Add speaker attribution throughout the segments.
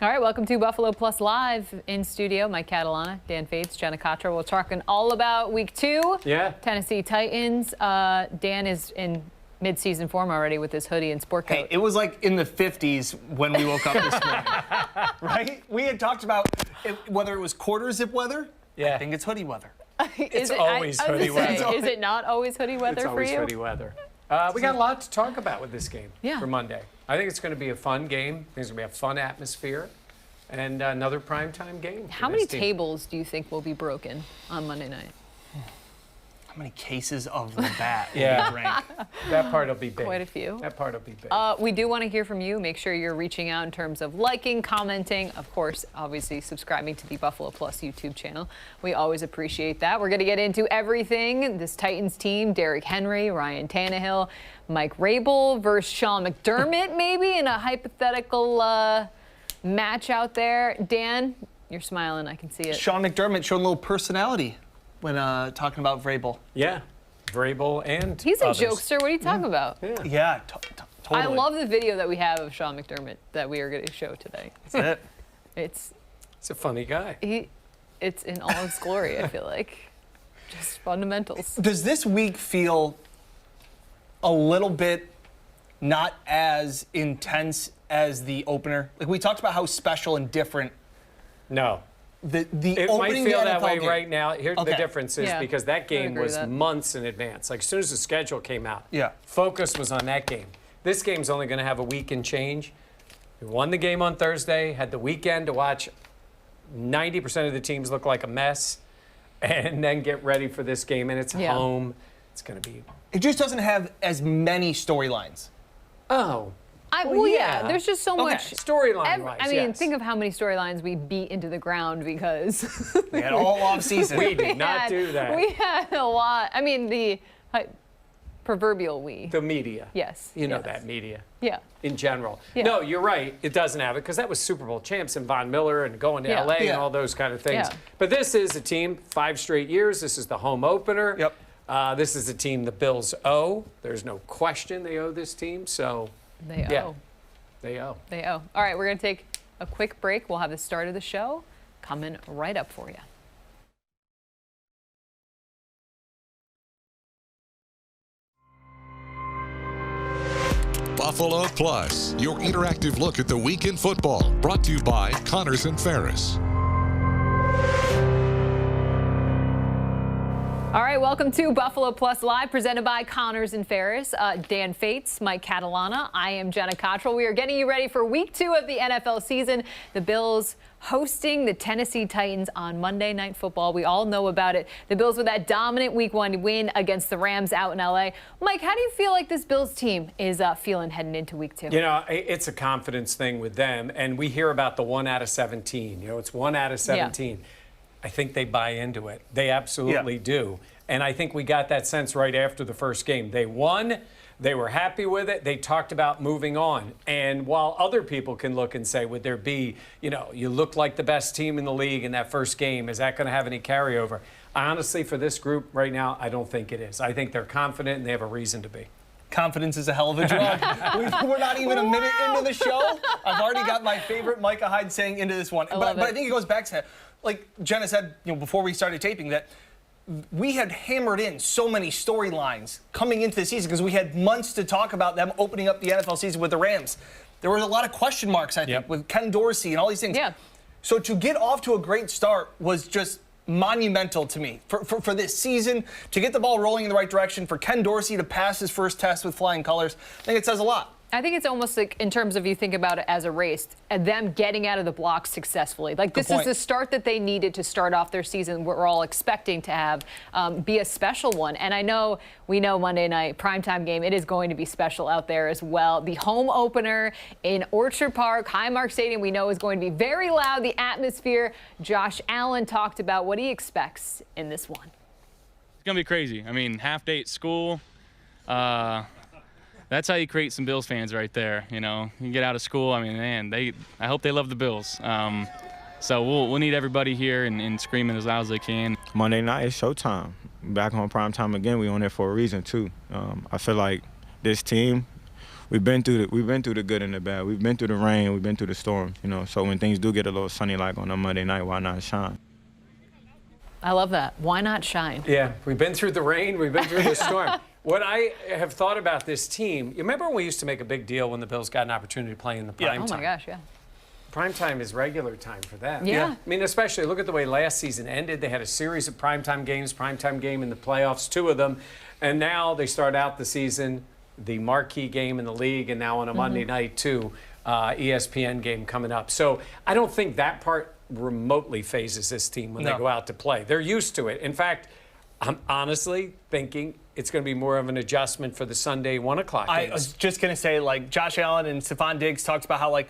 Speaker 1: All right, welcome to Buffalo Plus Live. In studio, Mike Catalana, Dan Fates, Jenna. We're talking all about Week 2.
Speaker 2: Yeah.
Speaker 1: Tennessee Titans. Dan is in mid-season form already with his hoodie and sport coat.
Speaker 3: Hey, it was like in the 50s when we woke up this morning, right? We had talked about whether it was quarter zip weather.
Speaker 2: Yeah.
Speaker 3: I think it's hoodie weather.
Speaker 2: It's always hoodie weather.
Speaker 1: Is it not always hoodie weather for you?
Speaker 2: It's always hoodie weather. We got a lot to talk about with this game for Monday. I think it's going to be a fun game. I think it's going to be a fun atmosphere and another primetime game.
Speaker 1: How many tables do you think will be broken on Monday night?
Speaker 3: How many cases of the bat will be drank?
Speaker 2: That part will be big.
Speaker 1: Quite a few.
Speaker 2: That part will be big.
Speaker 1: We do want to hear from you. Make sure you're reaching out in terms of liking, commenting, of course, obviously subscribing to the Buffalo Plus YouTube channel. We always appreciate that. We're going to get into everything. This Titans team, Derrick Henry, Ryan Tannehill, Mike Rabel versus Sean McDermott, maybe in a hypothetical match out there. Dan, you're smiling. I can see it.
Speaker 3: Sean McDermott showed a little personality when talking about Vrabel.
Speaker 2: Yeah, Vrabel and
Speaker 1: He's a
Speaker 2: others.
Speaker 1: jokester. What are you talking about?
Speaker 3: Yeah, totally.
Speaker 1: I love the video that we have of Sean McDermott that we are going to show today.
Speaker 3: That's it.
Speaker 1: It's
Speaker 2: a funny guy.
Speaker 1: It's in all its glory, I feel like. Just fundamentals.
Speaker 3: Does this week feel a little bit not as intense as the opener? Like we talked about how special and different.
Speaker 2: No.
Speaker 3: It
Speaker 2: might feel that way right now. Here's the difference is because that game was
Speaker 1: that.
Speaker 2: months in advance. Like as soon as the schedule came out,
Speaker 3: Yeah.
Speaker 2: focus was on that game. This game's only going to have a week and change. We won the game on Thursday, had the weekend to watch 90% of the teams look like a mess, and then get ready for this game. And it's home. It's going to be.
Speaker 3: It just doesn't have as many storylines.
Speaker 2: Oh.
Speaker 1: Well, yeah, there's just so much
Speaker 2: storyline-wise.
Speaker 1: I mean, think of how many storylines we beat into the ground because
Speaker 3: We had all off season.
Speaker 2: We did not do that.
Speaker 1: We had a lot. I mean, the proverbial we.
Speaker 2: The media.
Speaker 1: Yes.
Speaker 2: You know that media.
Speaker 1: Yeah.
Speaker 2: In general.
Speaker 1: Yeah.
Speaker 2: No, you're right. It doesn't have it because that was Super Bowl champs and Von Miller and going to LA and all those kind of things.
Speaker 1: Yeah.
Speaker 2: But this is a team, 5 straight years. This is the home opener.
Speaker 3: Yep.
Speaker 2: This is a team the Bills owe. There's no question they owe this team. So
Speaker 1: They owe.
Speaker 2: yeah, they owe.
Speaker 1: They owe. All right, we're going to take a quick break. We'll have the start of the show coming right up for you.
Speaker 4: Buffalo Plus, your interactive look at the week in football, brought to you by Connors and Ferris.
Speaker 1: All right, welcome to Buffalo Plus Live, presented by Connors and Ferris. Dan Fates, Mike Catalana. I am Jenna. We are getting you ready for Week 2 of the NFL season. The Bills hosting the Tennessee Titans on Monday Night Football. We all know about it. The Bills with that dominant Week 1 win against the Rams out in LA. Mike, how do you feel like this Bills team is feeling heading into Week 2?
Speaker 2: You know, it's a confidence thing with them, and we hear about the 1 out of 17. You know, it's 1 out of 17. Yeah. I think they buy into it. They absolutely do. And I think we got that sense right after the first game. They won. They were happy with it. They talked about moving on. And while other people can look and say, would there be, you know, you look like the best team in the league in that first game. Is that going to have any carryover? Honestly, for this group right now, I don't think it is. I think they're confident and they have a reason to be.
Speaker 3: Confidence is a hell of a drug. We're not even a minute into the show. I've already got my favorite Micah Hyde saying into this one. But I think it goes back to, like Jenna said, you know, before we started taping, that we had hammered in so many storylines coming into the season because we had months to talk about them opening up the NFL season with the Rams. There were a lot of question marks, I think, with Ken Dorsey and all these things.
Speaker 1: Yeah.
Speaker 3: So to get off to a great start was just monumental to me for this season, to get the ball rolling in the right direction, for Ken Dorsey to pass his first test with flying colors. I think it says a lot.
Speaker 1: I think it's almost like, in terms of you think about it as a race, and them getting out of the blocks successfully. Like, this is the start that they needed to start off their season. We're all expecting to have be a special one. And I know, we know Monday night, primetime game, it is going to be special out there as well. The home opener in Orchard Park, Highmark Stadium, we know is going to be very loud. The atmosphere, Josh Allen talked about what he expects in this one.
Speaker 5: It's going to be crazy. I mean, half day at school. That's how you create some Bills fans right there. You know, you get out of school. I mean, man, I hope they love the Bills. So we'll need everybody here and screaming as loud as they can.
Speaker 6: Monday night is showtime. Back on prime time again. We on there for a reason too. I feel like this team, we've been through the good and the bad. We've been through the rain. We've been through the storm. You know, so when things do get a little sunny, like on a Monday night, why not shine?
Speaker 1: I love that. Why not shine?
Speaker 2: Yeah, we've been through the rain. We've been through the storm. What I have thought about this team, you remember when we used to make a big deal when the Bills got an opportunity to play in the prime time?
Speaker 1: Oh my gosh, yeah.
Speaker 2: Prime time is regular time for them.
Speaker 1: Yeah.
Speaker 2: I mean, especially look at the way last season ended. They had a series of primetime games, primetime game in the playoffs, 2 of them. And now they start out the season, the marquee game in the league, and now on a Monday night, too, ESPN game coming up. So I don't think that part remotely phases this team when they go out to play. They're used to it. In fact, I'm honestly thinking it's going to be more of an adjustment for the Sunday 1 o'clock games.
Speaker 3: I was just going to say, like, Josh Allen and Stephon Diggs talked about how, like,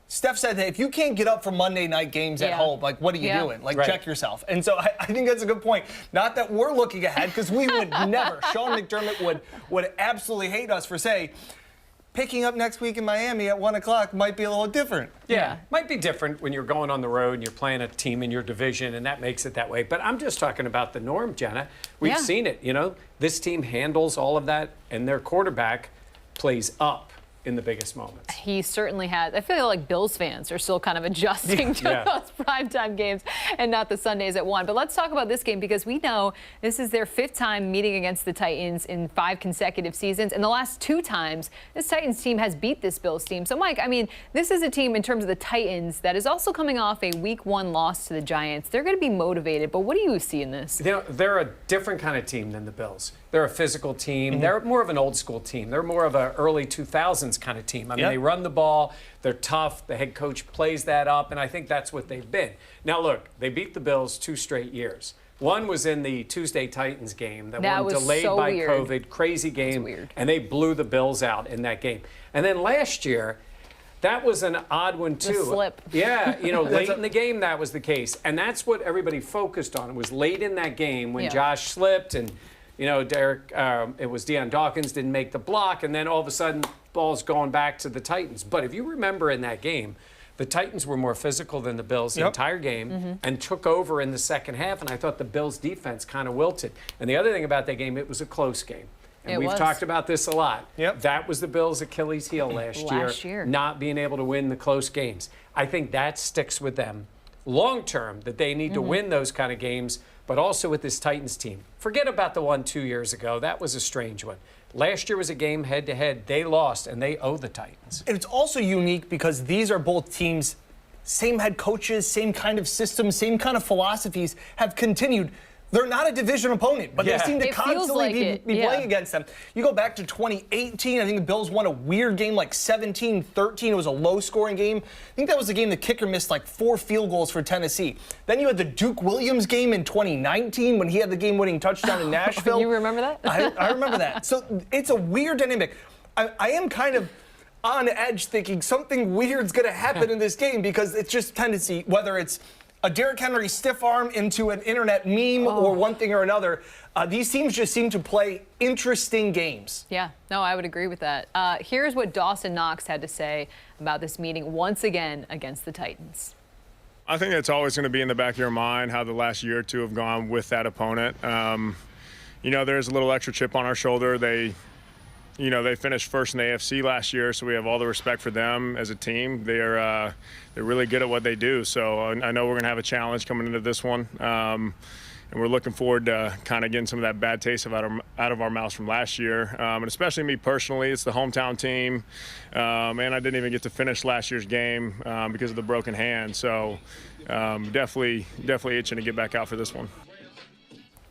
Speaker 3: Steph said that if you can't get up for Monday night games at home, like, what are you doing? Like, check yourself. And so I think that's a good point. Not that we're looking ahead, because we would never. Sean McDermott would absolutely hate us for saying, picking up next week in Miami at 1 o'clock might be a little different.
Speaker 2: Yeah, might be different when you're going on the road and you're playing a team in your division, and that makes it that way. But I'm just talking about the norm, Jenna. We've seen it, you know. This team handles all of that, and their quarterback plays up in the biggest moments.
Speaker 1: He certainly has. I feel like Bills fans are still kind of adjusting to those primetime games and not the Sundays at 1. But let's talk about this game, because we know this is their 5th time meeting against the Titans in 5 consecutive seasons. And the last 2 times, this Titans team has beat this Bills team. So, Mike, I mean, this is a team in terms of the Titans that is also coming off a Week 1 loss to the Giants. They're going to be motivated. But what do you see in this?
Speaker 2: You know, they're a different kind of team than the Bills. They're a physical team. They're more of an old school team. They're more of an early 2000s kind of team. I mean, they run the ball. They're tough. The head coach plays that up, and I think that's what they've been. Now, look, they beat the Bills 2 straight years. One was in the Tuesday Titans game. That one
Speaker 1: was
Speaker 2: delayed
Speaker 1: so
Speaker 2: by
Speaker 1: weird.
Speaker 2: COVID. Crazy game. And they blew the Bills out in that game. And then last year, that was an odd one, too.
Speaker 1: The slip.
Speaker 2: Yeah, you know, late in the game, that was the case. And that's what everybody focused on. It was late in that game when Josh slipped and, you know, Derrick, it was Deion Dawkins didn't make the block, and then all of a sudden, ball's going back to the Titans. But if you remember in that game, the Titans were more physical than the Bills the entire game and took over in the second half, and I thought the Bills' defense kind of wilted. And the other thing about that game, it was a close game. And we've talked about this a lot. That was the Bills' Achilles heel last year, not being able to win the close games. I think that sticks with them long term, that they need to win those kind of games, but also with this Titans team. Forget about the one 2 years ago. That was a strange one. Last year was a game head-to-head. They lost, and they owe the Titans.
Speaker 3: And it's also unique because these are both teams, same head coaches, same kind of system, same kind of philosophies have continued. They're not a division opponent, but they seem to constantly be playing against them. You go back to 2018, I think the Bills won a weird game like 17-13. It was a low-scoring game. I think that was the game the kicker missed like 4 field goals for Tennessee. Then you had the Duke Williams game in 2019 when he had the game-winning touchdown in Nashville.
Speaker 1: You remember that?
Speaker 3: I remember that. So it's a weird dynamic. I am kind of on edge thinking something weird's going to happen in this game because it's just tendency, whether it's a Derrick Henry stiff arm into an internet meme or one thing or another. These teams just seem to play interesting games.
Speaker 1: Yeah, no, I would agree with that. Here's what Dawson Knox had to say about this meeting once again against the Titans.
Speaker 7: I think it's always going to be in the back of your mind how the last year or two have gone with that opponent. You know, there's a little extra chip on our shoulder. They finished first in the AFC last year, so we have all the respect for them as a team. They're really good at what they do. So I know we're going to have a challenge coming into this one, and we're looking forward to kind of getting some of that bad taste out of our mouths from last year. And especially me personally, it's the hometown team, and I didn't even get to finish last year's game because of the broken hand. So definitely itching to get back out for this one.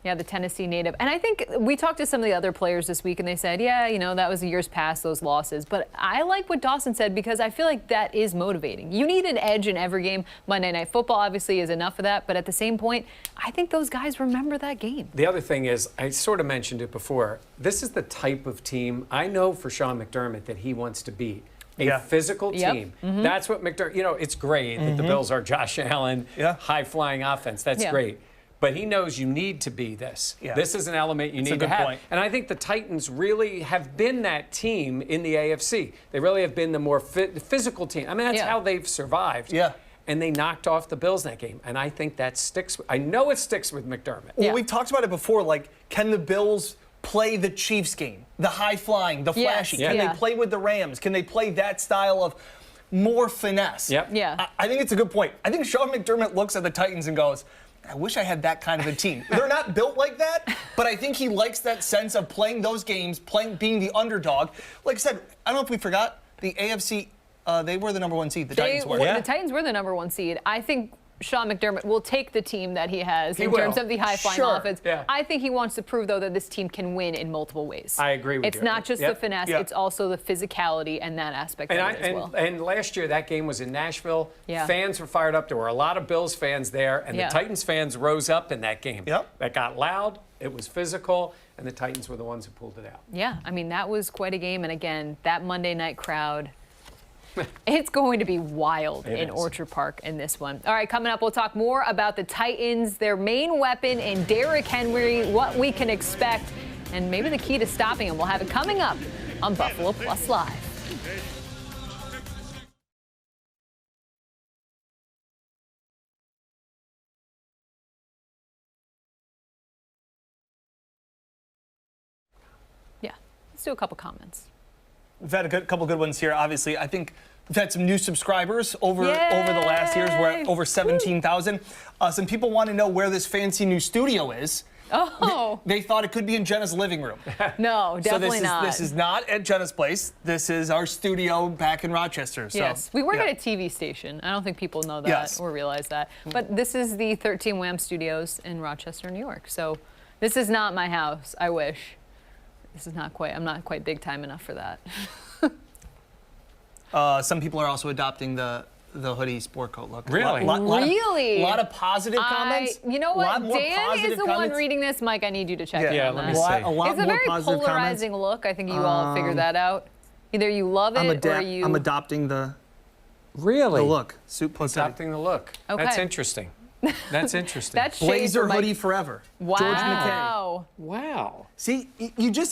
Speaker 1: Yeah, the Tennessee native. And I think we talked to some of the other players this week, and they said, yeah, you know, that was the years past, those losses. But I like what Dawson said because I feel like that is motivating. You need an edge in every game. Monday Night Football obviously is enough of that. But at the same point, I think those guys remember that game.
Speaker 2: The other thing is, I sort of mentioned it before, this is the type of team I know for Sean McDermott that he wants to beat. A physical team. That's what McDermott, you know, it's great that the Bills are Josh Allen, high-flying offense. That's great. But he knows you need to be this. This is an element you need to have. And I think the Titans really have been that team in the AFC. They really have been the more physical team. I mean, that's how they've survived. And they knocked off the Bills in that game. And I think that sticks. I know it sticks with McDermott.
Speaker 3: Well, we talked about it before. Like, can the Bills play the Chiefs game, the high-flying, the flashy?
Speaker 1: Yes.
Speaker 3: Can
Speaker 1: Yeah.
Speaker 3: they play with the Rams? Can they play that style of more finesse?
Speaker 2: Yep.
Speaker 1: Yeah.
Speaker 3: I think it's a good point. I think Sean McDermott looks at the Titans and goes, I wish I had that kind of a team. They're not built like that, but I think he likes that sense of playing those games, being the underdog. Like I said, I don't know if we forgot, the AFC, they were the #1 seed. The Titans were.
Speaker 1: The Titans were the #1 seed. I think Sean McDermott will take the team that he has in
Speaker 2: will.
Speaker 1: terms of the high-flying
Speaker 3: Sure.
Speaker 1: offense.
Speaker 2: Yeah.
Speaker 1: I think he wants to prove, though, that this team can win in multiple ways.
Speaker 2: I agree with
Speaker 1: it's
Speaker 2: you.
Speaker 1: It's not just
Speaker 2: Yep.
Speaker 1: the finesse,
Speaker 3: Yep.
Speaker 1: it's also the physicality and that aspect of it as well.
Speaker 2: And last year, that game was in Nashville.
Speaker 1: Yeah.
Speaker 2: Fans were fired up. There were a lot of Bills fans there, and
Speaker 1: Yeah.
Speaker 2: the Titans fans rose up in that game.
Speaker 3: Yep.
Speaker 2: That got loud, it was physical, and the Titans were the ones who pulled it out.
Speaker 1: Yeah, I mean, that was quite a game. And again, that Monday night crowd, it's going to be wild
Speaker 2: It
Speaker 1: in
Speaker 2: is.
Speaker 1: Orchard Park in this one. All right, coming up, we'll talk more about the Titans, their main weapon in Derrick Henry, what we can expect, and maybe the key to stopping him. We'll have it coming up on Buffalo Plus Live. Yeah, let's do a couple comments.
Speaker 3: We've had a couple good ones here. Obviously, I think we've had some new subscribers over the last years. We're at over 17,000. Some people want to know where this fancy new studio is.
Speaker 1: Oh,
Speaker 3: They thought it could be in Jenna's living room.
Speaker 1: no, definitely not.
Speaker 3: This is not at Jenna's place. This is our studio back in Rochester. So,
Speaker 1: Yes, we work
Speaker 3: yeah.
Speaker 1: at a TV station. I don't think people know that
Speaker 3: Yes.
Speaker 1: or realize that. But this is the 13 Wham Studios in Rochester, New York. So this is not my house. I wish. This is not quite. I'm not quite big time enough for that.
Speaker 3: Some people are also adopting the hoodie sport coat look.
Speaker 1: Really?
Speaker 3: A lot of positive comments.
Speaker 1: You know
Speaker 3: A lot
Speaker 1: what?
Speaker 3: more
Speaker 1: Dan is
Speaker 3: positive
Speaker 1: the one
Speaker 3: comments.
Speaker 1: reading this. Mike, I need you to check
Speaker 3: Yeah,
Speaker 1: in
Speaker 2: yeah,
Speaker 1: on
Speaker 2: let
Speaker 1: that.
Speaker 2: me see.
Speaker 3: A lot
Speaker 1: It's a
Speaker 3: more
Speaker 1: very
Speaker 3: positive
Speaker 1: polarizing
Speaker 3: comments.
Speaker 1: look. I think you all have figured that out. Either you love it or you.
Speaker 3: I'm adopting the
Speaker 2: Really?
Speaker 3: look. Suit plus hoodie.
Speaker 2: Adopting the look.
Speaker 1: Okay.
Speaker 2: That's interesting. That's interesting.
Speaker 1: That's shade
Speaker 3: Blazer
Speaker 1: for Mike.
Speaker 3: hoodie forever.
Speaker 1: Wow.
Speaker 3: George McKay.
Speaker 2: Wow.
Speaker 3: See,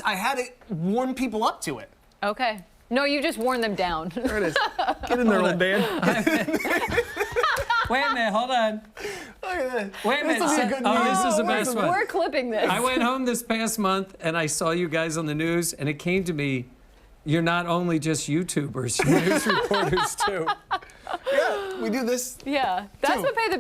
Speaker 3: I had to warm people up to it.
Speaker 1: Okay. No, you just worn them down.
Speaker 3: There it is. Get in there, old man.
Speaker 2: Wait a minute, hold on.
Speaker 3: Look at that.
Speaker 2: Wait a minute.
Speaker 3: This will be a good news.
Speaker 2: This is the best one.
Speaker 1: We're clipping this.
Speaker 2: I went home this past month and I saw you guys on the news, and it came to me, you're not only just YouTubers, you're news reporters too.
Speaker 3: Yeah, we do this.
Speaker 1: Yeah, that's
Speaker 3: Two.
Speaker 1: what pays the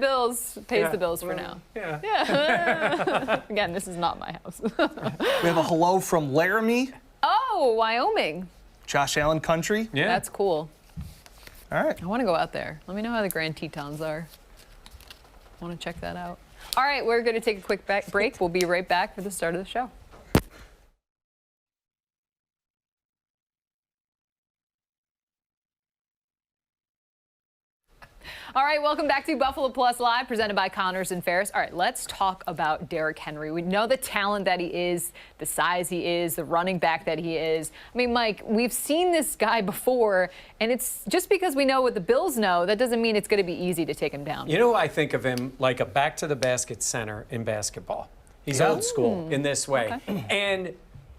Speaker 1: bills for
Speaker 2: Well,
Speaker 1: now.
Speaker 2: Yeah.
Speaker 1: Again, this is not my house.
Speaker 3: We have a hello from Laramie,
Speaker 1: Oh, Wyoming.
Speaker 3: Josh Allen country.
Speaker 2: Yeah.
Speaker 1: That's cool.
Speaker 3: All right.
Speaker 1: I want to go out there. Let me know how the Grand Tetons are. I want to check that out. All right, we're going to take a quick break. We'll be right back for the start of the show. All right, welcome back to Buffalo Plus Live, presented by Connors and Ferris. All right, let's talk about Derrick Henry. We know the talent that he is, the size he is, the running back that he is. I mean, Mike, we've seen this guy before, and it's just because we know what the Bills know, that doesn't mean it's going to be easy to take him down.
Speaker 2: You know, I think of him like a back-to-the-basket center in basketball. He's old school in this way.
Speaker 1: Okay.
Speaker 2: And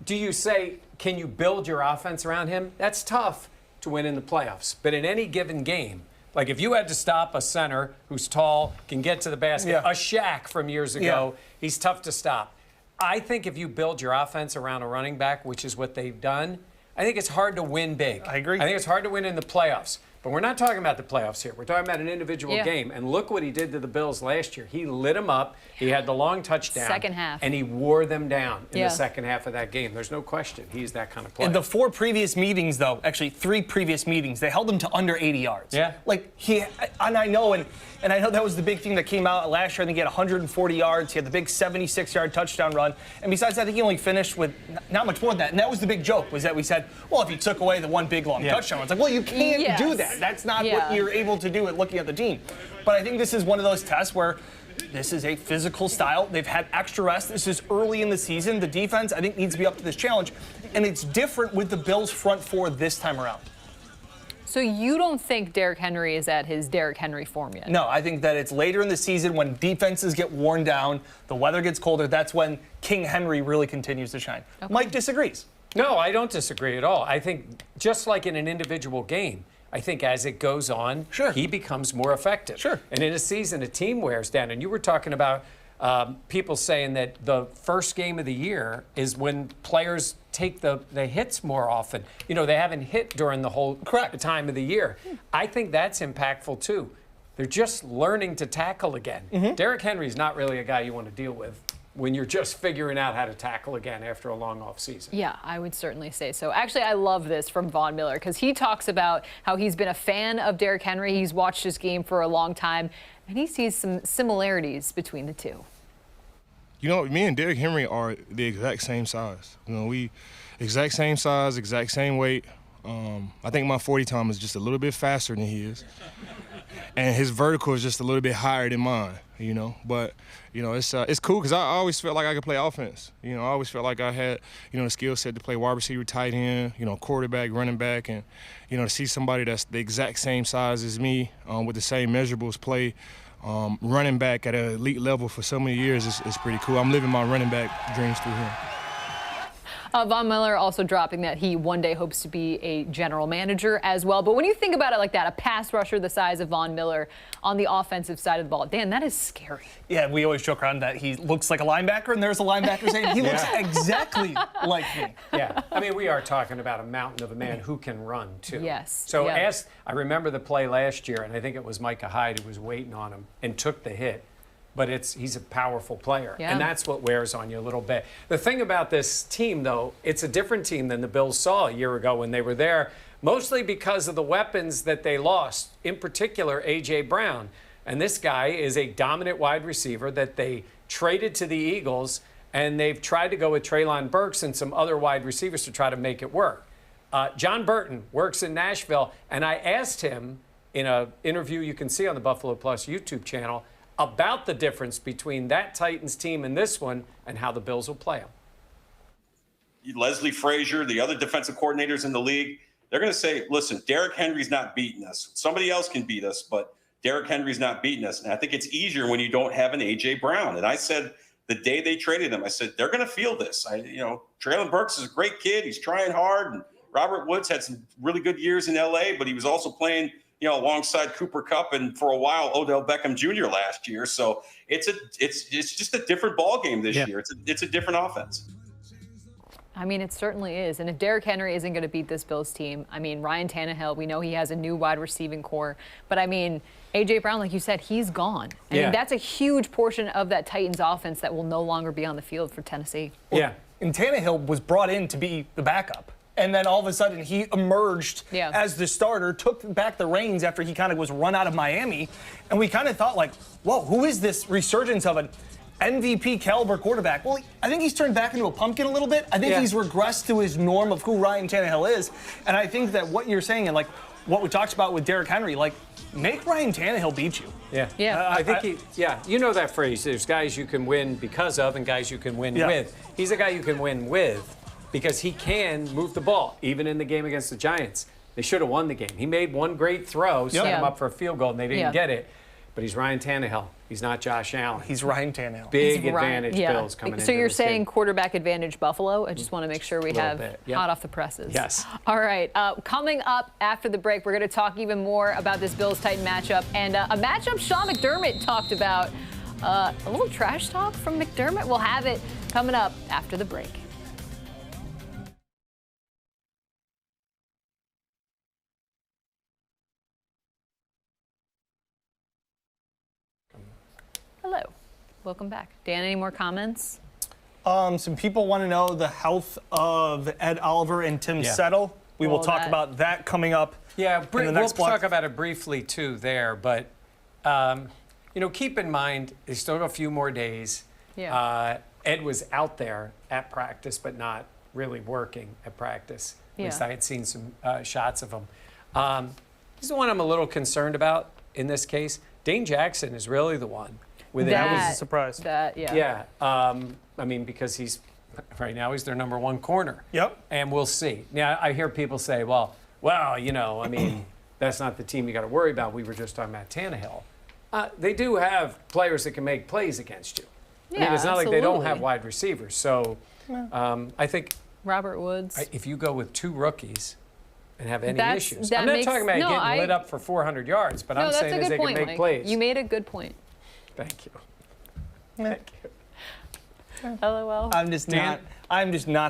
Speaker 2: do you say, can you build your offense around him? That's tough to win in the playoffs. But in any given game, like if you had to stop a center who's tall, can get to the basket, a Shaq from years ago, he's tough to stop. I think if you build your offense around a running back, which is what they've done, I think it's hard to win big.
Speaker 3: I agree.
Speaker 2: I think it's hard to win in the playoffs. But we're not talking about the playoffs here. We're talking about an individual game. And look what he did to the Bills last year. He lit them up. He had the long touchdown.
Speaker 1: Second half.
Speaker 2: And he wore them down in
Speaker 1: Yeah.
Speaker 2: the second half of that game. There's no question. He's that kind of player.
Speaker 3: In the 4 previous meetings, though, actually 3 previous meetings, they held him to under 80 yards.
Speaker 2: Yeah.
Speaker 3: Like and I know that was the big thing that came out last year. I think he had 140 yards. He had the big 76-yard touchdown run. And besides that, I think he only finished with not much more than that. And that was the big joke, was that we said, well, if you took away the one big long touchdown, it's like, well, you can't do that. That's not what you're able to do at looking at the team. But I think this is one of those tests where this is a physical style. They've had extra rest. This is early in the season. The defense, I think, needs to be up to this challenge. And it's different with the Bills' front 4 this time around.
Speaker 1: So you don't think Derrick Henry is at his Derrick Henry form yet?
Speaker 3: No, I think that it's later in the season when defenses get worn down, the weather gets colder. That's when King Henry really continues to shine.
Speaker 1: Okay.
Speaker 3: Mike disagrees.
Speaker 2: No, I don't disagree at all. I think just like in an individual game, I think as it goes on, he becomes more effective.
Speaker 3: Sure.
Speaker 2: And in a season, a team wears down. And you were talking about people saying that the first game of the year is when players take the hits more often. You know, they haven't hit during the whole time of the year. I think that's impactful too. They're just learning to tackle again. Derrick Henry's not really a guy you want to deal with when you're just figuring out how to tackle again after a long off season.
Speaker 1: Yeah, I would certainly say so. Actually, I love this from Von Miller because he talks about how he's been a fan of Derrick Henry. He's watched his game for a long time, and he sees some similarities between the two.
Speaker 8: You know, me and Derrick Henry are the exact same size. You know, we exact same size, exact same weight. I think my 40 time is just a little bit faster than he is. And his vertical is just a little bit higher than mine, you know. But, you know, it's cool because I always felt like I could play offense. You know, I always felt like I had, you know, the skill set to play wide receiver, tight end, you know, quarterback, running back. And, you know, to see somebody that's the exact same size as me with the same measurables play running back at an elite level for so many years is pretty cool. I'm living my running back dreams through him.
Speaker 1: Von Miller also dropping that he one day hopes to be a general manager as well. But when you think about it like that, a pass rusher the size of Von Miller on the offensive side of the ball, Dan, that is scary.
Speaker 3: Yeah, we always joke around that he looks like a linebacker, and there's a linebacker saying he looks exactly like me.
Speaker 2: Yeah, I mean, we are talking about a mountain of a man who can run, too.
Speaker 1: Yes.
Speaker 2: So I remember the play last year, and I think it was Micah Hyde who was waiting on him and took the hit. But he's a powerful player, and that's what wears on you a little bit. The thing about this team, though, it's a different team than the Bills saw a year ago when they were there, mostly because of the weapons that they lost, in particular A.J. Brown. And this guy is a dominant wide receiver that they traded to the Eagles, and they've tried to go with Treylon Burks and some other wide receivers to try to make it work. John Burton works in Nashville, and I asked him in an interview you can see on the Buffalo Plus YouTube channel about the difference between that Titans team and this one and how the Bills will play them.
Speaker 9: Leslie Frazier, the other defensive coordinators in the league, they're going to say, listen, Derrick Henry's not beating us. Somebody else can beat us, but Derrick Henry's not beating us. And I think it's easier when you don't have an A.J. Brown. And I said the day they traded him, I said, they're going to feel this. Treylon Burks is a great kid. He's trying hard. And Robert Woods had some really good years in L.A., but he was also playing alongside Cooper Kupp and for a while Odell Beckham Jr. last year. So it's just a different ball game this year. It's a different offense.
Speaker 1: I mean, it certainly is. And if Derrick Henry isn't going to beat this Bills team, I mean, Ryan Tannehill, we know he has a new wide receiving core. But I mean, A.J. Brown, like you said, he's gone. I mean, that's a huge portion of that Titans offense that will no longer be on the field for Tennessee.
Speaker 3: Well, and Tannehill was brought in to be the backup. And then all of a sudden he emerged as the starter, took back the reins after he kind of was run out of Miami. And we kind of thought like, whoa, who is this resurgence of an MVP caliber quarterback? Well, I think he's turned back into a pumpkin a little bit. I think he's regressed to his norm of who Ryan Tannehill is. And I think that what you're saying and like what we talked about with Derrick Henry, like make Ryan Tannehill beat you.
Speaker 2: I think you know that phrase. There's guys you can win because of and guys you can win with. He's a guy you can win with, because he can move the ball, even in the game against the Giants. They should have won the game. He made one great throw, set him up for a field goal, and they didn't get it. But he's Ryan Tannehill. He's not Josh Allen.
Speaker 3: He's Ryan Tannehill.
Speaker 2: Big advantage Bills coming in.
Speaker 1: So you're saying quarterback advantage Buffalo? I just want to make sure we have hot off the presses.
Speaker 2: Yes.
Speaker 1: All right. Coming up after the break, we're going to talk even more about this Bills-Titan matchup. And a matchup Sean McDermott talked about. A little trash talk from McDermott. We'll have it coming up after the break. Hello. Welcome back. Dan, any more comments?
Speaker 3: Some people want to know the health of Ed Oliver and Tim Settle. We will talk about that coming up.
Speaker 2: Yeah, we'll talk about it briefly, too, there. But, keep in mind, they still have a few more days. Ed was out there at practice, but not really working at practice. At least I had seen some shots of him. This is the one I'm a little concerned about in this case. Dane Jackson is really the one.
Speaker 3: That was a surprise.
Speaker 2: I mean, because right now he's their number one corner.
Speaker 3: Yep.
Speaker 2: And we'll see. Now, I hear people say, well, I mean, that's not the team you got to worry about. We were just talking about Tannehill. They do have players that can make plays against you. I mean, it's not like they don't have wide receivers. So I think
Speaker 1: Robert Woods.
Speaker 2: If you go with two rookies and have any issues. I'm not talking about getting lit up for 400 yards, but I'm saying is they can make plays.
Speaker 1: You made a good point.
Speaker 2: Thank you. Thank you.
Speaker 1: LOL.
Speaker 3: I'm just not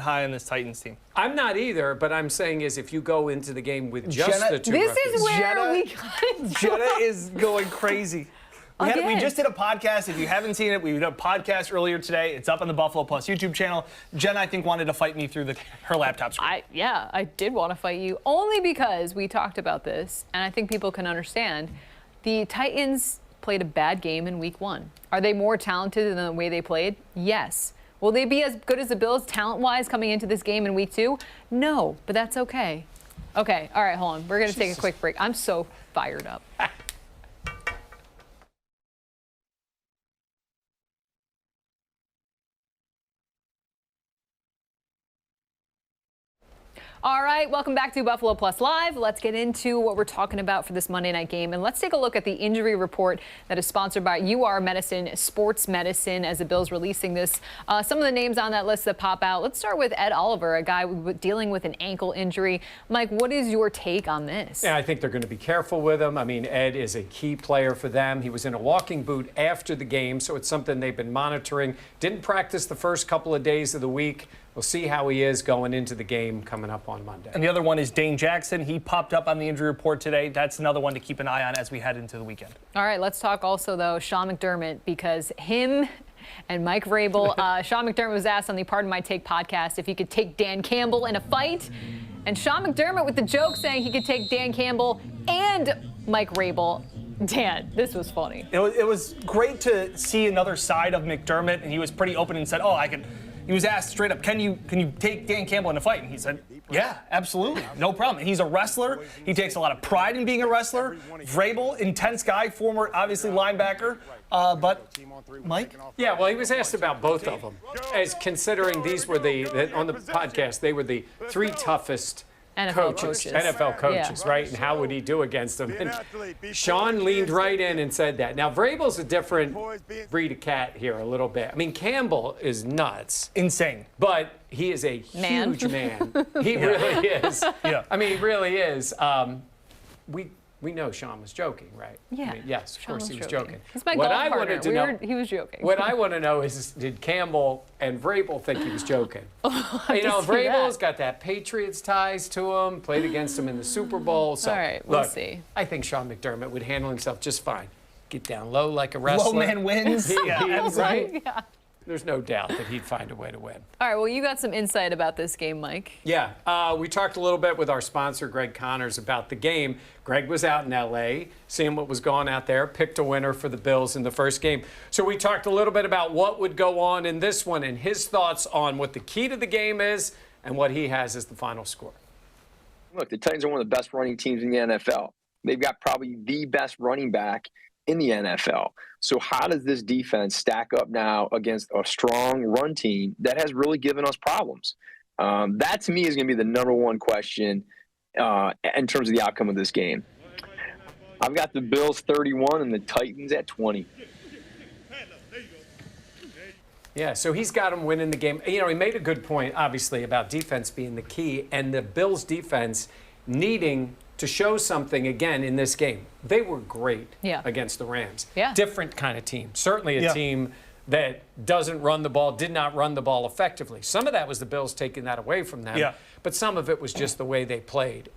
Speaker 3: high on this Titans team.
Speaker 2: I'm not either, but I'm saying is if you go into the game with just
Speaker 3: Jenna,
Speaker 2: the two
Speaker 1: This
Speaker 2: rookies.
Speaker 1: is where
Speaker 3: Jenna-
Speaker 1: we got
Speaker 3: Jenna is going crazy. We
Speaker 1: Again.
Speaker 3: just did a podcast. If you haven't seen it, we did a podcast earlier today. It's up on the Buffalo Plus YouTube channel. Jenna, I think, wanted to fight me through her laptop screen.
Speaker 1: I did want to fight you only because we talked about this, and I think people can understand. The Titans played a bad game in week 1. Are they more talented than the way they played? Yes. Will they be as good as the Bills talent-wise coming into this game in week 2? No, but that's okay. Okay, all right, hold on. We're going to take a quick break. I'm so fired up. All right, welcome back to Buffalo Plus Live. Let's get into what we're talking about for this Monday night game. And let's take a look at the injury report that is sponsored by UR Medicine Sports Medicine as the Bills releasing this. Some of the names on that list that pop out. Let's start with Ed Oliver, a guy dealing with an ankle injury. Mike, what is your take on this?
Speaker 2: Yeah, I think they're going to be careful with him. I mean, Ed is a key player for them. He was in a walking boot after the game, so it's something they've been monitoring. Didn't practice the first couple of days of the week. We'll see how he is going into the game coming up on Monday.
Speaker 3: And the other one is Dane Jackson. He popped up on the injury report today. That's another one to keep an eye on as we head into the weekend.
Speaker 1: All right, let's talk also, though, Sean McDermott, because him and Mike Vrabel, Sean McDermott was asked on the Pardon My Take podcast if he could take Dan Campbell in a fight. And Sean McDermott with the joke saying he could take Dan Campbell and Mike Vrabel. Dan, this was funny.
Speaker 3: It was great to see another side of McDermott, and he was pretty open and said, he was asked straight up, can you take Dan Campbell in a fight? And he said, yeah, absolutely, no problem. And he's a wrestler. He takes a lot of pride in being a wrestler. Vrabel, intense guy, former, obviously, linebacker. But, Mike?
Speaker 2: Yeah, well, he was asked about both of them, as considering these were on the podcast, they were the 3 toughest
Speaker 1: NFL coaches.
Speaker 2: NFL coaches,
Speaker 1: Yeah.
Speaker 2: right? And how would he do against them? And Sean leaned right in and said that. Now, Vrabel's a different breed of cat here a little bit. I mean, Campbell is nuts.
Speaker 3: Insane.
Speaker 2: But he is a huge man. He really is.
Speaker 3: Yeah.
Speaker 2: I mean, he really is. We know Sean was joking, right?
Speaker 1: Yeah.
Speaker 2: I mean, yes, of course he was joking.
Speaker 1: He's my
Speaker 2: What
Speaker 1: golf
Speaker 2: I
Speaker 1: partner.
Speaker 2: wanted to know,
Speaker 1: He was joking.
Speaker 2: what I want to know is, did Campbell and Vrabel think he was joking? You know,
Speaker 1: see
Speaker 2: Vrabel's
Speaker 1: that.
Speaker 2: got that Patriots ties to him, played against him in the Super Bowl. So,
Speaker 1: All right, we'll
Speaker 2: look,
Speaker 1: see.
Speaker 2: I think Sean McDermott would handle himself just fine. Get down low like a wrestler.
Speaker 3: Low man wins. Yeah, absolutely.
Speaker 2: Right? There's no doubt that he'd find a way to win.
Speaker 1: All right, well, you got some insight about this game, Mike.
Speaker 2: Yeah, we talked a little bit with our sponsor, Greg Connors, about the game. Greg was out in L.A., seeing what was going out there, picked a winner for the Bills in the first game. So we talked a little bit about what would go on in this one and his thoughts on what the key to the game is and what he has as the final score.
Speaker 10: Look, the Titans are one of the best running teams in the NFL. They've got probably the best running back in the NFL. So how does this defense stack up now against a strong run team that has really given us problems? That, to me, is going to be the number one question in terms of the outcome of this game. I've got the Bills 31 and the Titans at 20.
Speaker 2: Yeah, so he's got him winning the game. You know, he made a good point, obviously, about defense being the key and the Bills' defense needing to show something again in this game. They were great against the Rams.
Speaker 1: Yeah.
Speaker 2: Different kind of team. Certainly a team that doesn't run the ball, did not run the ball effectively. Some of that was the Bills taking that away from them, but some of it was just the way they played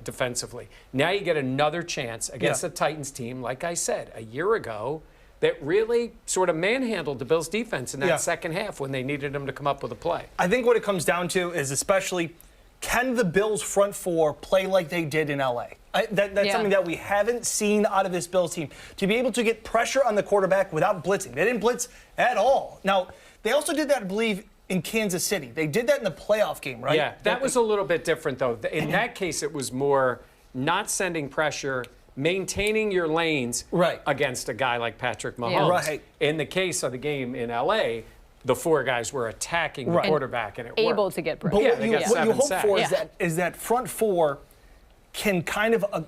Speaker 2: defensively. Now you get another chance against the Titans team, like I said, a year ago, that really sort of manhandled the Bills defense in that second half when they needed them to come up with a play.
Speaker 3: I think what it comes down to is especially, can the Bills front four play like they did in L.A.? That's something that we haven't seen out of this Bills team. To be able to get pressure on the quarterback without blitzing. They didn't blitz at all. Now, they also did that, I believe, in Kansas City. They did that in the playoff game, right?
Speaker 2: Yeah, that was a little bit different, though. In that case, it was more not sending pressure, maintaining your lanes against a guy like Patrick Mahomes.
Speaker 3: Right.
Speaker 2: In the case of the game in L.A., the 4 guys were attacking the quarterback, and it worked.
Speaker 1: Able to get pressure.
Speaker 3: But
Speaker 2: Yeah,
Speaker 3: what you hope for
Speaker 2: sacks.
Speaker 3: is that front four can kind of,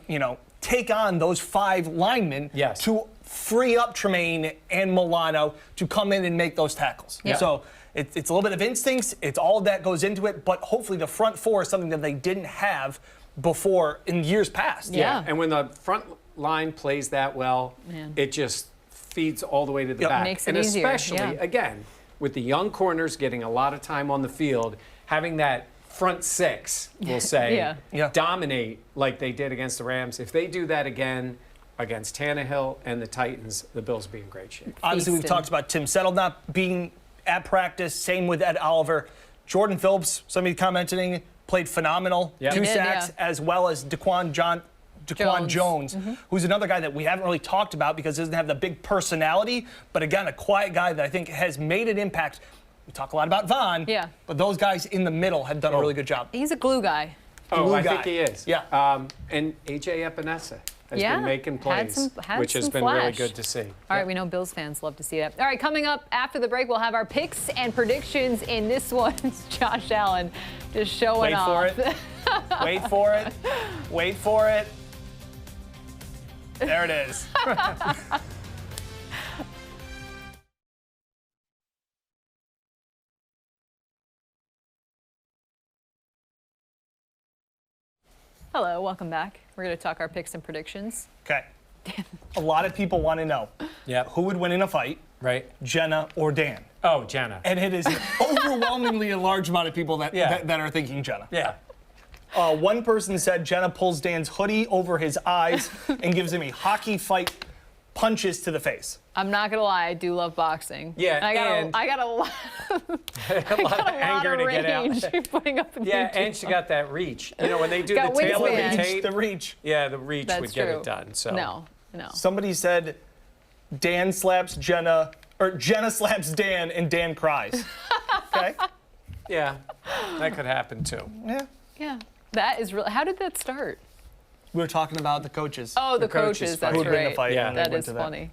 Speaker 3: take on those 5 linemen to free up Tremaine and Milano to come in and make those tackles.
Speaker 1: Yeah.
Speaker 3: So it's a little bit of instincts. It's all of that goes into it. But hopefully the front four is something that they didn't have before in years past.
Speaker 1: Yeah.
Speaker 2: And when the front line plays that well, it just feeds all the way to the back.
Speaker 1: Makes it
Speaker 2: and
Speaker 1: easier,
Speaker 2: especially, again, with the young corners getting a lot of time on the field, having that front six, we'll say, dominate like they did against the Rams. If they do that again against Tannehill and the Titans, the Bills will be in great shape.
Speaker 3: Obviously, we've talked about Tim Settle not being at practice. Same with Ed Oliver. Jordan Phillips, somebody commenting, played phenomenal. 2 sacks, as well as Daquan Jones, who's another guy that we haven't really talked about because he doesn't have the big personality, but again, a quiet guy that I think has made an impact. We talk a lot about Von, but those guys in the middle have done a really good job.
Speaker 1: He's a glue guy.
Speaker 2: I think he is.
Speaker 3: Yeah.
Speaker 2: And A.J. Epinesa has been making plays, which has been really good to see.
Speaker 1: All right, we know Bills fans love to see that. All right, coming up after the break, we'll have our picks and predictions in this one. It's Josh Allen just showing off.
Speaker 3: Wait for it. Wait for it. Wait for it. There it is.
Speaker 1: Hello, welcome back. We're going to talk our picks and predictions.
Speaker 3: Okay. A lot of people want to know who would win in a fight, Jenna or Dan?
Speaker 2: Oh, Jenna.
Speaker 3: And it is overwhelmingly a large amount of people that are thinking Jenna.
Speaker 2: Yeah.
Speaker 3: One person said Jenna pulls Dan's hoodie over his eyes and gives him a hockey fight punches to the face.
Speaker 1: I'm not gonna lie, I do love boxing.
Speaker 2: Yeah,
Speaker 1: I got a lot
Speaker 2: of anger to get out.
Speaker 1: Putting up
Speaker 2: and she got that reach. You know, when they do the tail of the tape,
Speaker 3: the reach.
Speaker 2: Yeah, the reach
Speaker 1: That's
Speaker 2: would
Speaker 1: true.
Speaker 2: get it done. So
Speaker 1: no.
Speaker 3: Somebody said Dan slaps Jenna, or Jenna slaps Dan and Dan cries. Okay.
Speaker 2: Yeah, that could happen too.
Speaker 1: Yeah. That is real. How did that start?
Speaker 3: We were talking about the coaches.
Speaker 1: Oh, the coaches. That's
Speaker 3: who had been in
Speaker 1: right.
Speaker 3: the fight.
Speaker 2: Yeah,
Speaker 1: that is funny.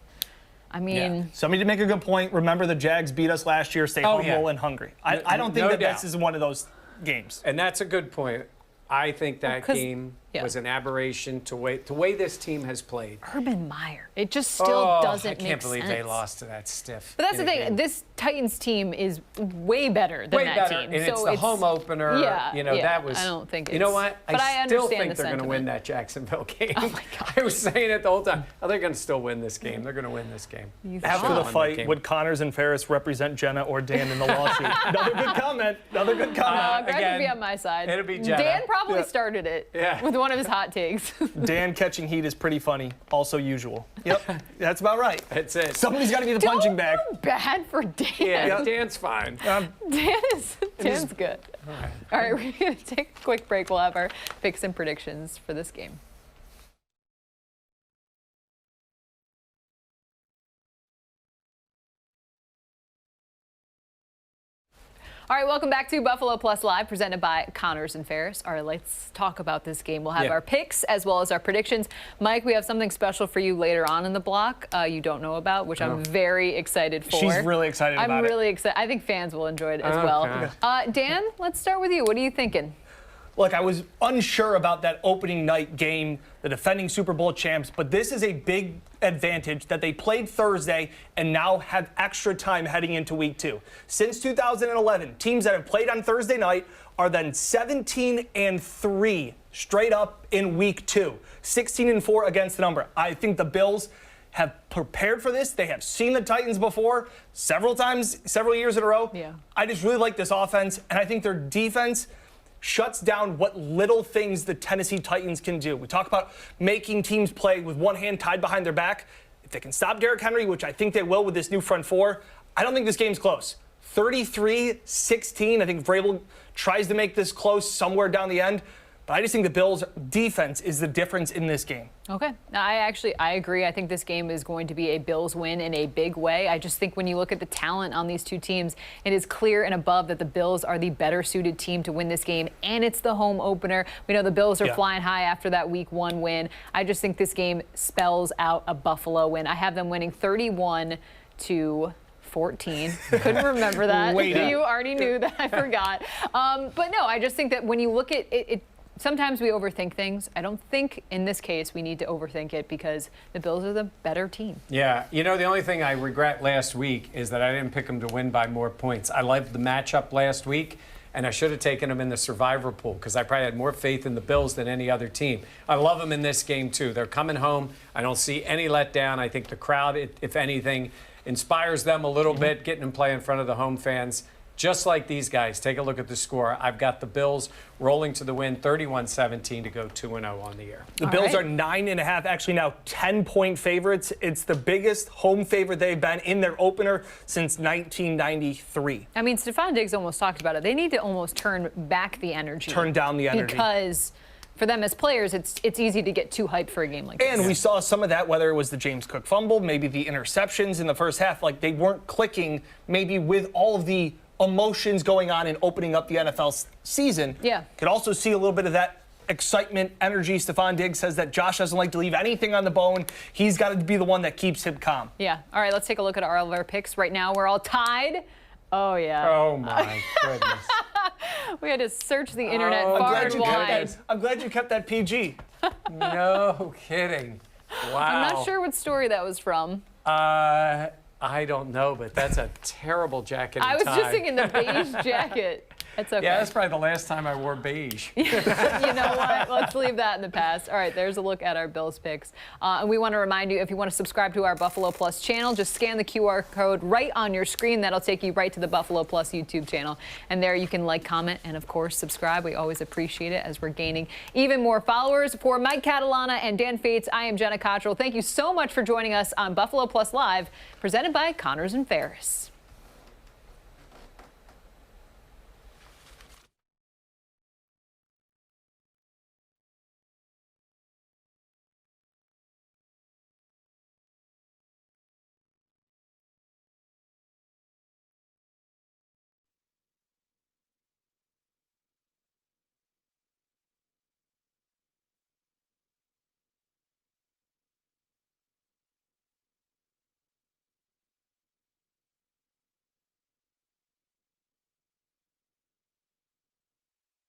Speaker 1: I mean,
Speaker 3: somebody did make a good point. Remember, the Jags beat us last year. Stay humble and hungry. I don't think this is one of those games.
Speaker 2: And that's a good point. I think that game was an aberration to way this team has played.
Speaker 1: Urban Meyer. It just still doesn't make sense.
Speaker 2: I can't believe they lost to that stiff.
Speaker 1: But that's the thing. This Titans team is way better than that team.
Speaker 2: And it's the home opener.
Speaker 1: Yeah,
Speaker 2: you know, that was.
Speaker 1: I don't think it's.
Speaker 2: You know what?
Speaker 1: But
Speaker 2: I still
Speaker 1: understand
Speaker 2: think
Speaker 1: the
Speaker 2: they're going to win that Jacksonville game.
Speaker 1: Oh my God.
Speaker 2: I was saying it the whole time. Oh, they're going to still win this game. They're going to win this game.
Speaker 3: After the fight, would Connors and Ferris represent Jenna or Dan in the lawsuit? Another good comment. Another good comment.
Speaker 1: Greg would be on my side.
Speaker 2: It'll be Jenna.
Speaker 1: Dan probably started it with one of his hot takes.
Speaker 3: Dan catching heat is pretty funny. Also usual. Yep, that's about right.
Speaker 2: That's it.
Speaker 3: Somebody's got to be the punching bag.
Speaker 1: Bad for Dan.
Speaker 2: Yeah, Dan's fine.
Speaker 1: Dan's good. All right, we're going to take a quick break. We'll have our picks and predictions for this game. All right, welcome back to Buffalo Plus Live, presented by Connors and Ferris. All right, let's talk about this game. We'll have our picks as well as our predictions. Mike, we have something special for you later on in the block you don't know about, which I'm very excited for.
Speaker 3: She's really excited about it.
Speaker 1: I'm really excited. I think fans will enjoy it as well. Dan, let's start with you. What are you thinking?
Speaker 3: Look, I was unsure about that opening night game, the defending Super Bowl champs, but this is a big advantage that they played Thursday and now have extra time heading into week 2. Since 2011, teams that have played on Thursday night are then 17-3 straight up in week 2, 16-4 against the number. I think the Bills have prepared for this. They have seen the Titans before several times, several years in a row.
Speaker 1: Yeah.
Speaker 3: I just really like this offense, and I think their defense shuts down what little things the Tennessee Titans can do. We talk about making teams play with one hand tied behind their back. If they can stop Derrick Henry, which I think they will with this new front four, I don't think this game's close. 33-16. I think Vrabel tries to make this close somewhere down the end. But I just think the Bills' defense is the difference in this game.
Speaker 1: Okay. I agree. I think this game is going to be a Bills win in a big way. I just think when you look at the talent on these two teams, it is clear and above that the Bills are the better suited team to win this game, and it's the home opener. We know the Bills are flying high after that Week 1 win. I just think this game spells out a Buffalo win. I have them winning 31-14. Couldn't remember that. You already knew that. I forgot. But no, I just think that when you look at it, sometimes we overthink things. I don't think in this case we need to overthink it because the Bills are the better team.
Speaker 2: Yeah. You know, the only thing I regret last week is that I didn't pick them to win by more points. I liked the matchup last week, and I should have taken them in the survivor pool because I probably had more faith in the Bills than any other team. I love them in this game, too. They're coming home. I don't see any letdown. I think the crowd, if anything, inspires them a little bit, getting them play in front of the home fans. Just like these guys, take a look at the score. I've got the Bills rolling to the win, 31-17 to go 2-0 on the year.
Speaker 3: The Bills are 9.5, actually now 10-point favorites. It's the biggest home favorite they've been in their opener since 1993.
Speaker 1: I mean, Stephon Diggs almost talked about it. They need to almost turn back the energy.
Speaker 3: Turn down the energy.
Speaker 1: Because for them as players, it's easy to get too hyped for a game like this.
Speaker 3: And we saw some of that, whether it was the James Cook fumble, maybe the interceptions in the first half. Like, they weren't clicking maybe with all of the emotions going on in opening up the NFL season.
Speaker 1: Yeah.
Speaker 3: Could also see a little bit of that excitement, energy. Stephon Diggs says that Josh doesn't like to leave anything on the bone. He's got to be the one that keeps him calm.
Speaker 1: Yeah. All right, let's take a look at all of our picks. Right now, we're all tied. Oh, yeah.
Speaker 2: Oh, my goodness.
Speaker 1: We had to search the internet far and wide.
Speaker 3: I'm glad you kept that PG.
Speaker 2: No kidding. Wow.
Speaker 1: I'm not sure what story that was from.
Speaker 2: I don't know, but that's a terrible jacket and
Speaker 1: I was
Speaker 2: tie.
Speaker 1: just thinking the beige jacket. That's okay.
Speaker 2: Yeah, that's probably the last time I wore beige.
Speaker 1: You know what? Let's leave that in the past. All right, there's a look at our Bills picks. And we want to remind you, if you want to subscribe to our Buffalo Plus channel, just scan the QR code right on your screen. That'll take you right to the Buffalo Plus YouTube channel. And there you can like, comment, and, of course, subscribe. We always appreciate it as we're gaining even more followers. For Mike Catalana and Dan Fates, I am Jenna Cottrell. Thank you so much for joining us on Buffalo Plus Live, presented by Connors and Ferris.